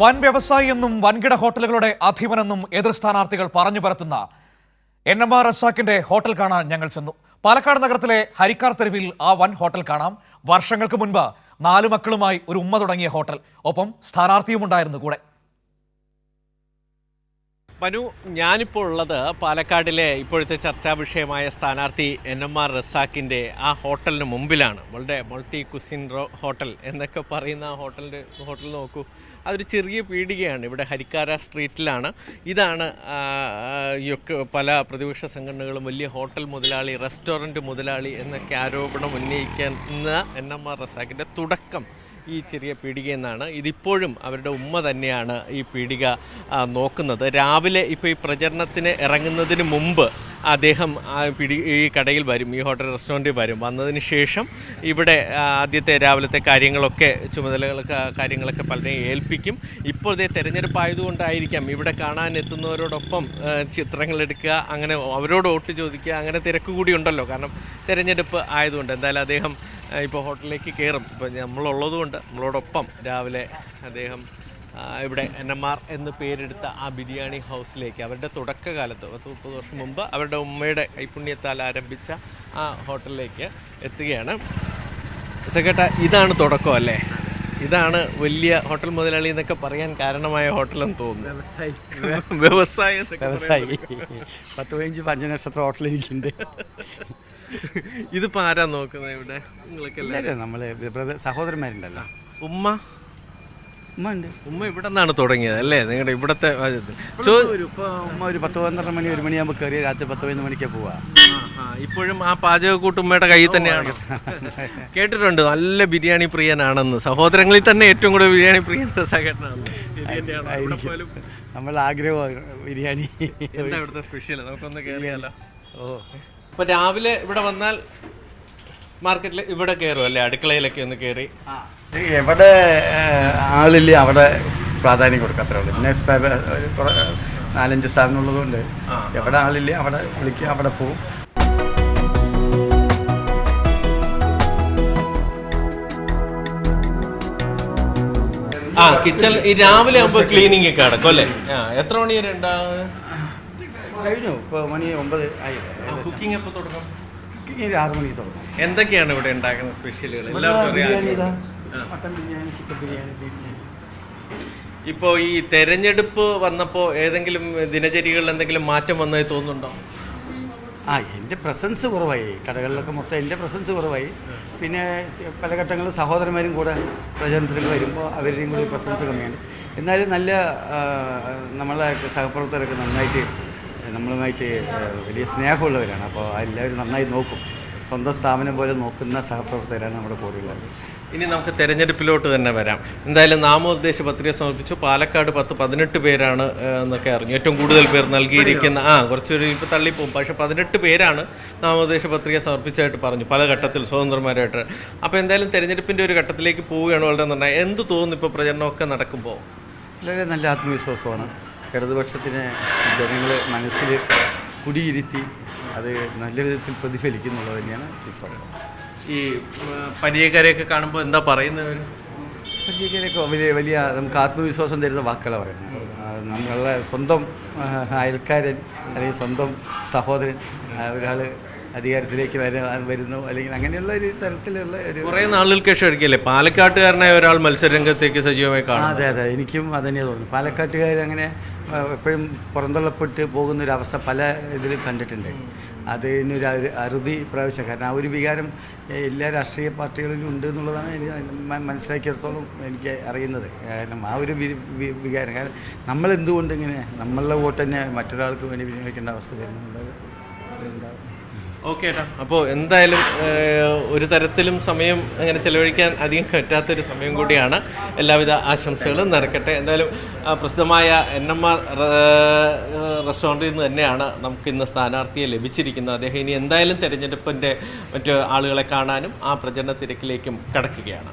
വൻ വ്യവസായി എന്നും വൻകിട ഹോട്ടലുകളുടെ അധിപനെന്നും എതിർ സ്ഥാനാർത്ഥികൾ പറഞ്ഞു പരത്തുന്ന NMR റസാക്കിന്റെ ഹോട്ടൽ കാണാൻ ഞങ്ങൾ ചെന്നു. പാലക്കാട് നഗരത്തിലെ ഹരിക്കാർ തെരുവിൽ ആ വൻ ഹോട്ടൽ കാണാം. വർഷങ്ങൾക്ക് മുൻപ് 4 മക്കളുമായി ഒരു ഉമ്മ തുടങ്ങിയ ഹോട്ടൽ, ഒപ്പം സ്ഥാനാർത്ഥിയും ഉണ്ടായിരുന്നു കൂടെ. മനു, ഞാനിപ്പോൾ ഉള്ളത് പാലക്കാടിലെ ഇപ്പോഴത്തെ ചർച്ചാ വിഷയമായ സ്ഥാനാർത്ഥി NMR റസാക്കിൻ്റെ ആ ഹോട്ടലിന് മുമ്പിലാണ്. വളരെ മൾട്ടി കുസിൻ ഹോട്ടൽ എന്നൊക്കെ പറയുന്ന ആ ഹോട്ടൽ നോക്കൂ. അതൊരു ചെറിയ പീടികയാണ്. ഇവിടെ ഹരിക്കാര സ്ട്രീറ്റിലാണ്. ഇതാണ് പല പ്രതിപക്ഷ സംഘടനകളും വലിയ ഹോട്ടൽ മുതലാളി, റെസ്റ്റോറൻറ്റ് മുതലാളി എന്നൊക്കെ ആരോപണം ഉന്നയിക്കുന്ന NMR റസാക്കിൻ്റെ തുടക്കം ഈ ചെറിയ പീടിക എന്നാണ്. ഇതിപ്പോഴും അവരുടെ ഉമ്മ തന്നെയാണ് ഈ പീടിക നോക്കുന്നത്. രാവിലെ ഇപ്പോൾ ഈ പ്രചരണത്തിന് ഇറങ്ങുന്നതിന് മുമ്പ് അദ്ദേഹം ഈ കടയിൽ വരും, ഈ ഹോട്ടൽ റെസ്റ്റോറൻറ്റിൽ വരും. വന്നതിന് ശേഷം ഇവിടെ ആദ്യത്തെ രാവിലത്തെ കാര്യങ്ങളൊക്കെ പലരെയും ഏൽപ്പിക്കും. ഇപ്പോഴത്തെ തെരഞ്ഞെടുപ്പ് ആയതുകൊണ്ടായിരിക്കാം ഇവിടെ കാണാൻ എത്തുന്നവരോടൊപ്പം ചിത്രങ്ങളെടുക്കുക, അങ്ങനെ അവരോട് വോട്ട് ചോദിക്കുക, അങ്ങനെ തിരക്ക് കൂടി ഉണ്ടല്ലോ. കാരണം തെരഞ്ഞെടുപ്പ് ആയതുകൊണ്ട് എന്തായാലും അദ്ദേഹം ഇപ്പോൾ ഹോട്ടലിലേക്ക് കയറും. ഇപ്പോൾ നമ്മളുള്ളതുകൊണ്ട് നമ്മളോടൊപ്പം രാവിലെ അദ്ദേഹം ഇവിടെ NMR എന്ന് പേരെടുത്ത ആ ബിരിയാണി ഹൗസിലേക്ക്, അവരുടെ തുടക്കകാലത്ത് 30 വർഷം മുമ്പ് അവരുടെ ഉമ്മയുടെ കൈപുണ്യത്താൽ ആരംഭിച്ച ആ ഹോട്ടലിലേക്ക് എത്തുകയാണ്. സെക്രട്ട, ഇതാണ് തുടക്കം അല്ലേ? ഇതാണ് വലിയ ഹോട്ടൽ മുതലാളി എന്നൊക്കെ പറയാൻ കാരണമായ ഹോട്ടലെന്ന് തോന്നുന്നു. വ്യവസായി 10-15 നക്ഷത്ര ഹോട്ടൽ എനിക്കുണ്ട്. ഇതിപ്പോൾ ആരാ നോക്കുന്നത് ഇവിടെ? നിങ്ങളൊക്കെ നമ്മള് സഹോദരന്മാരുണ്ടല്ലോ. ഉമ്മ ഉണ്ട്. ഉമ്മ ഇവിടെ നിന്നാണ് തുടങ്ങിയത് അല്ലേ? നിങ്ങളുടെ ഇവിടത്തെ ഉമ്മ ഒരു 10-12 മണി 1 മണിയാകുമ്പോൾ കയറി രാത്രി 10-11 മണിക്ക് പോവാ. ഇപ്പോഴും ആ പാചകക്കൂട്ട് ഉമ്മയുടെ കയ്യിൽ തന്നെയാണ്. കേട്ടിട്ടുണ്ട് നല്ല ബിരിയാണി പ്രിയനാണെന്ന്. സഹോദരങ്ങളിൽ തന്നെ ഏറ്റവും കൂടുതൽ ബിരിയാണി പ്രിയൻ സഹകരണമാണ്. നമ്മൾ ആഗ്രഹമാണ് ബിരിയാണി. എന്താ ഇവിടുത്തെ സ്പെഷ്യൽ? നമുക്കൊന്ന് കയറിയാലോ. അപ്പോൾ രാവിലെ ഇവിടെ വന്നാൽ മാർക്കറ്റിൽ ഇവിടെ കയറും അല്ലേ? അടുക്കളയിലൊക്കെ ഒന്ന് കയറി എവിടെ ആളില്ല അവിടെ പ്രാധാന്യം കൊടുക്കാത്രേ ഉള്ളൂ. പിന്നെ 4-5 സ്ഥാപനമുള്ളതുകൊണ്ട് എവിടെ ആളില്ല അവിടെ വിളിക്കുക, അവിടെ പോവും. കിച്ചൺ ഈ രാവിലെ ആകുമ്പോൾ ക്ലീനിങ് ഒക്കെ അടക്കും അല്ലേ? എത്ര മണി വരെ ഉണ്ടാകും? കഴിഞ്ഞു. ഇപ്പോൾ മണി 9 ആയി. കുക്കിംഗ് എപ്പോൾ തുടങ്ങും? കുക്കിംഗ് 6 മണിക്ക് തുടങ്ങും. എന്തൊക്കെയാണ് ഇവിടെ ഉണ്ടാക്കുന്ന സ്പെഷ്യലുകൾ? Mutton biryani, chicken biryani. ഇപ്പോൾ ഈ തെരഞ്ഞെടുപ്പ് വന്നപ്പോൾ ഏതെങ്കിലും ദിനചര്യകളിൽ എന്തെങ്കിലും മാറ്റം വന്നതായി തോന്നുന്നുണ്ടോ? എൻ്റെ പ്രസൻസ് കുറവായി. കടകളിലൊക്കെ മൊത്തം എൻ്റെ പ്രസൻസ് കുറവായി. പിന്നെ പല ഘട്ടങ്ങളിൽ സഹോദരന്മാരും കൂടെ പ്രചരണത്തിലേക്ക് വരുമ്പോൾ അവരുടെയും കൂടി പ്രസൻസ് കമ്മിയാണ്. എന്നാലും നല്ല നമ്മളെ സഹപ്രവർത്തകരൊക്കെ നന്നായിട്ട് നമ്മളുമായിട്ട് വലിയ സ്നേഹമുള്ളവരാണ്. അപ്പോൾ എല്ലാവരും നന്നായി നോക്കും. സ്വന്തം സ്ഥാപനം പോലെ നോക്കുന്ന സഹപ്രവർത്തകരാണ് നമ്മുടെ കൂടെയുള്ളത്. ഇനി നമുക്ക് തെരഞ്ഞെടുപ്പിലോട്ട് തന്നെ വരാം. എന്തായാലും നാമനിർദ്ദേശ പത്രിക സമർപ്പിച്ചു. പാലക്കാട് 10-18 പേരാണ് എന്നൊക്കെ അറിഞ്ഞു. ഏറ്റവും കൂടുതൽ പേർ നൽകിയിരിക്കുന്ന കുറച്ചൊരു ഇപ്പോൾ തള്ളിപ്പോവും. പക്ഷേ 18 പേരാണ് നാമനിർദ്ദേശ പത്രിക സമർപ്പിച്ചതായിട്ട് പറഞ്ഞു, പല ഘട്ടത്തിൽ സ്വതന്ത്രമാരായിട്ട്. അപ്പോൾ എന്തായാലും തെരഞ്ഞെടുപ്പിൻ്റെ ഒരു ഘട്ടത്തിലേക്ക് പോവുകയാണ്. വളരെ നന്നായി. എന്ത് തോന്നുന്നു ഇപ്പോൾ പ്രചരണമൊക്കെ നടക്കുമ്പോൾ? വളരെ നല്ല ആത്മവിശ്വാസമാണ്. ഇടതുപക്ഷത്തിന് ജനങ്ങൾ മനസ്സിൽ കുടിയിരുത്തി അത് നല്ല വിധത്തിൽ പ്രതിഫലിക്കുന്നുള്ളത് തന്നെയാണ് വിശ്വാസം. ഈ പരിചയക്കാരെയൊക്കെ കാണുമ്പോൾ എന്താ പറയുന്നവർ? പരിചയക്കാരെയൊക്കെ വലിയ നമുക്ക് ആത്മവിശ്വാസം തരുന്ന വാക്കുകളാണ് പറയുന്നത്. നമ്മളുടെ സ്വന്തം അയൽക്കാരൻ അല്ലെങ്കിൽ സ്വന്തം സഹോദരൻ ഒരാൾ അധികാരത്തിലേക്ക് വരുന്നു അല്ലെങ്കിൽ അങ്ങനെയുള്ള ഒരു തരത്തിലുള്ള ഒരു കുറേ നാളുകൾക്ക് ശേഷം ആയിരിക്കില്ലേ പാലക്കാട്ടുകാരനായ ഒരാൾ മത്സരരംഗത്തേക്ക് സജീവമായി കാണും? അതെ, എനിക്കും അത് തന്നെയാണ് തോന്നുന്നു. പാലക്കാട്ടുകാർ അങ്ങനെ എപ്പോഴും പുറന്തള്ളപ്പെട്ട് പോകുന്നൊരവസ്ഥ പല ഇതിലും കണ്ടിട്ടുണ്ട്. അതിനൊരു അറുതി പ്രാവശ്യം. കാരണം ആ ഒരു വികാരം എല്ലാ രാഷ്ട്രീയ പാർട്ടികളിലും ഉണ്ട് എന്നുള്ളതാണ് എനിക്ക് മനസ്സിലാക്കിയെടുത്തോളം എനിക്ക് അറിയുന്നത്. കാരണം ആ ഒരു വികാരം, കാരണം നമ്മളെന്തുകൊണ്ട് ഇങ്ങനെ നമ്മളുടെ വോട്ട് തന്നെ മറ്റൊരാൾക്ക് വേണ്ടി വിനിയോഗിക്കേണ്ട അവസ്ഥ വരുന്നുള്ളത് ഉണ്ടാകും. ഓക്കെ ഏട്ടാ, അപ്പോൾ എന്തായാലും ഒരു തരത്തിലും സമയം അങ്ങനെ ചെലവഴിക്കാൻ അധികം പറ്റാത്തൊരു സമയം കൂടിയാണ്. എല്ലാവിധ ആശംസകളും നടക്കട്ടെ. എന്തായാലും പ്രസിദ്ധമായ NMR റെസ്റ്റോറൻറ്റിൽ നിന്ന് തന്നെയാണ് നമുക്കിന്ന് സ്ഥാനാർത്ഥിയെ ലഭിച്ചിരിക്കുന്നത്. അദ്ദേഹം ഇനി എന്തായാലും തെരഞ്ഞെടുപ്പിൻ്റെ മറ്റ് ആളുകളെ കാണാനും ആ പ്രചരണ തിരക്കിലേക്കും കടക്കുകയാണ്.